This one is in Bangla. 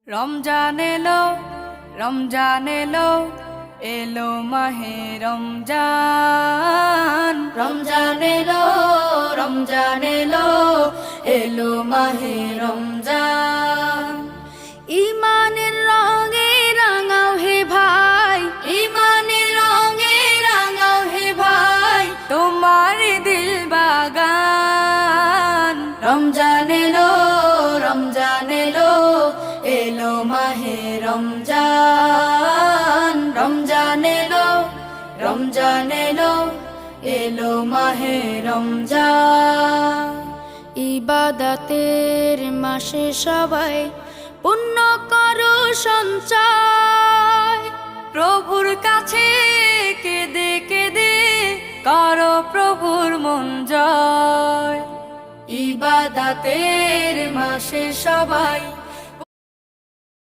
রমজান এলো, রমজান এলো, এলো মাহে রমজান। রমজান এলো, রমজান এলো, এলো মাহে রমজান। ইমানের রঙে রাঙাও হে ভাই, ইমানের রঙে রাঙাও হে ভাই, তোমার দিল বাগান। রমজান এলো, রমজান এলো, এলো মাহে রমজান। রমজান এলো, রমজান এলো, এলো মাহে রমজান। ইবাদতের মাসে সবাই পুণ্য করো সঞ্চয়, প্রভুর কাছে কেঁদে কেঁদে করো প্রভুর মন জয়। ইবাদতের মাসে সবাই